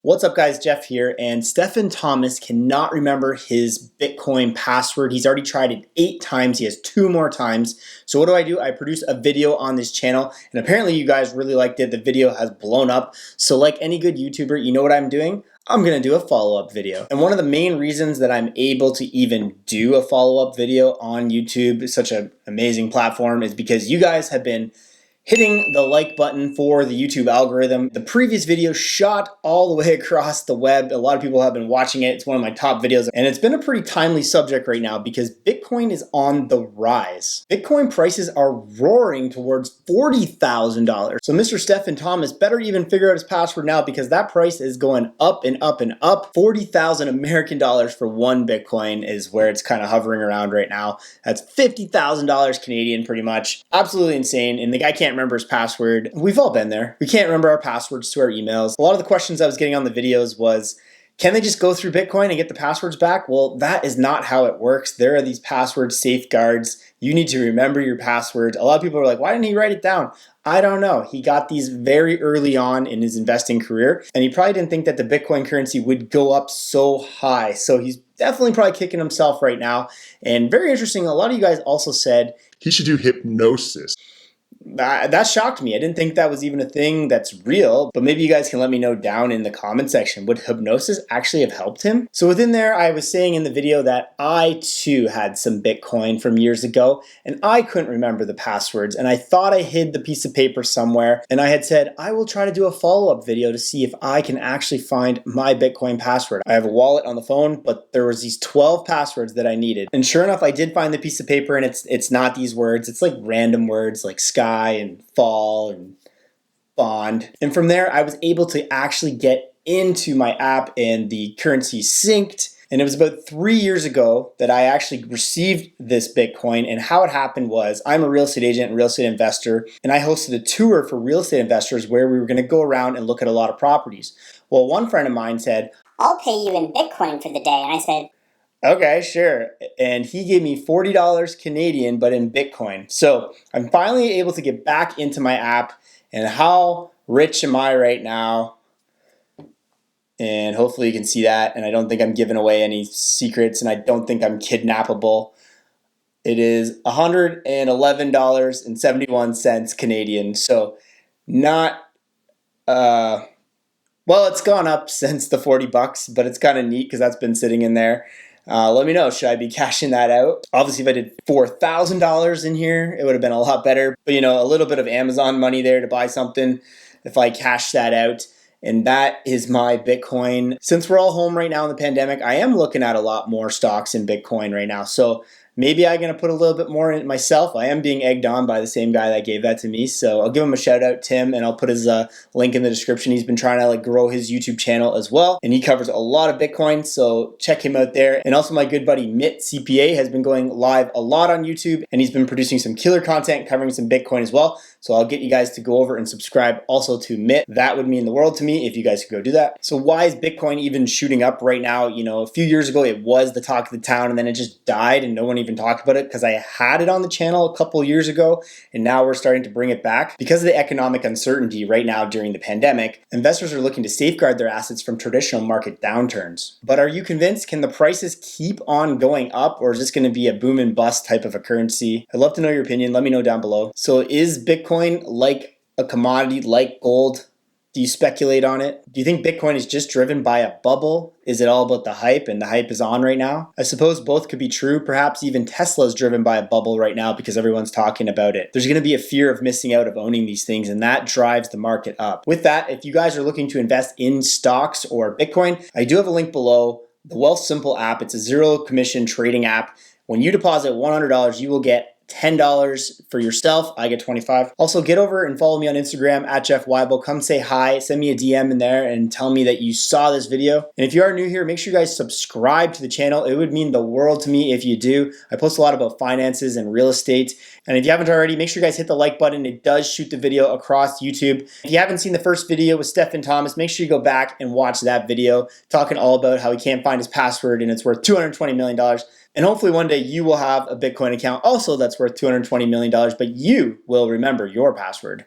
What's up guys, Jeff here, and Stephen Thomas cannot remember his Bitcoin password. He's already tried it 8 times, he has 2 more times. So what do? I produce a video on this channel, and apparently you guys really liked it. The video has blown up. So like any good YouTuber, you know what I'm doing? I'm gonna do a follow-up video. And one of the main reasons that I'm able to even do a follow-up video on YouTube, such an amazing platform, is because you guys have been hitting the like button for the YouTube algorithm. The previous video shot all the way across the web. A lot of people have been watching it. It's one of my top videos, and it's been a pretty timely subject right now because Bitcoin is on the rise. Bitcoin prices are roaring towards $40,000. So Mr. Stephen Thomas better even figure out his password now, because that price is going up and up and up. 40,000 American dollars for one Bitcoin is where it's kind of hovering around right now. That's $50,000 Canadian pretty much. Absolutely insane. And the guy can't remember his password. We've all been there. We can't remember our passwords to our emails. A lot of the questions I was getting on the videos was, can they just go through Bitcoin and get the passwords back? Well, that is not how it works. There are these password safeguards. You need to remember your passwords. A lot of people are like, why didn't he write it down? I don't know. He got these very early on in his investing career, and he probably didn't think that the Bitcoin currency would go up so high. So he's definitely probably kicking himself right now. And very interesting, a lot of you guys also said he should do hypnosis. That shocked me. I didn't think that was even a thing that's real, but maybe you guys can let me know down in the comment section. Would hypnosis actually have helped him? So within there, I was saying in the video that I too had some Bitcoin from years ago, and I couldn't remember the passwords, and I thought I hid the piece of paper somewhere, and I had said, I will try to do a follow-up video to see if I can actually find my Bitcoin password. I have a wallet on the phone, but there was these 12 passwords that I needed. And sure enough, I did find the piece of paper, and it's not these words. It's like random words like sky and fall and bond. And from there, I was able to actually get into my app and the currency synced. And it was about 3 years ago that I actually received this Bitcoin. And how it happened was, I'm a real estate agent and real estate investor, and I hosted a tour for real estate investors where we were going to go around and look at a lot of properties. Well, one friend of mine said, I'll pay you in Bitcoin for the day. And I said, okay, sure. And he gave me $40 Canadian, but in Bitcoin. So I'm finally able to get back into my app. And how rich am I right now? And hopefully you can see that. And I don't think I'm giving away any secrets, and I don't think I'm kidnappable. It is $111.71 Canadian. So not, well, it's gone up since the 40 bucks, but it's kind of neat because that's been sitting in there. Let me know, should I be cashing that out? Obviously, if I did $4,000 in here, it would have been a lot better. But you know, a little bit of Amazon money there to buy something if I cash that out. And that is my Bitcoin. Since we're all home right now in the pandemic, I am looking at a lot more stocks in Bitcoin right now. So maybe I'm going to put a little bit more in it myself. I am being egged on by the same guy that gave that to me. So I'll give him a shout out, Tim, and I'll put his link in the description. He's been trying to grow his YouTube channel as well, and he covers a lot of Bitcoin. So check him out there. And also my good buddy Mitt CPA has been going live a lot on YouTube, and he's been producing some killer content covering some Bitcoin as well. So I'll get you guys to go over and subscribe also to Mitt. That would mean the world to me if you guys could go do that. So why is Bitcoin even shooting up right now? You know, a few years ago it was the talk of the town, and then it just died and no one even talked about it because I had it on the channel a couple years ago, and now we're starting to bring it back. Because of the economic uncertainty right now during the pandemic, investors are looking to safeguard their assets from traditional market downturns. But are you convinced? Can the prices keep on going up, or is this going to be a boom and bust type of a currency? I'd love to know your opinion. Let me know down below. So is Bitcoin like a commodity like gold? Do you speculate on it? Do you think Bitcoin is just driven by a bubble? Is it all about the hype, and the hype is on right now? I suppose both could be true. Perhaps even Tesla is driven by a bubble right now because everyone's talking about it. There's going to be a fear of missing out of owning these things, and that drives the market up. With that, if you guys are looking to invest in stocks or Bitcoin, I do have a link below. The Wealthsimple app, it's a zero commission trading app. When you deposit $100, you will get $10 for yourself. I get $25. Also, get over and follow me on Instagram at Jeff Weibel. Come say hi, send me a DM in there and tell me that you saw this video. And if you are new here, make sure you guys subscribe to the channel. It would mean the world to me if you do. I post a lot about finances and real estate. And if you haven't already, make sure you guys hit the like button. It does shoot the video across YouTube. If you haven't seen the first video with Stephen Thomas, make sure you go back and watch that video talking all about how he can't find his password and it's worth $220 million. And hopefully one day you will have a Bitcoin account also that's worth $220 million, but you will remember your password.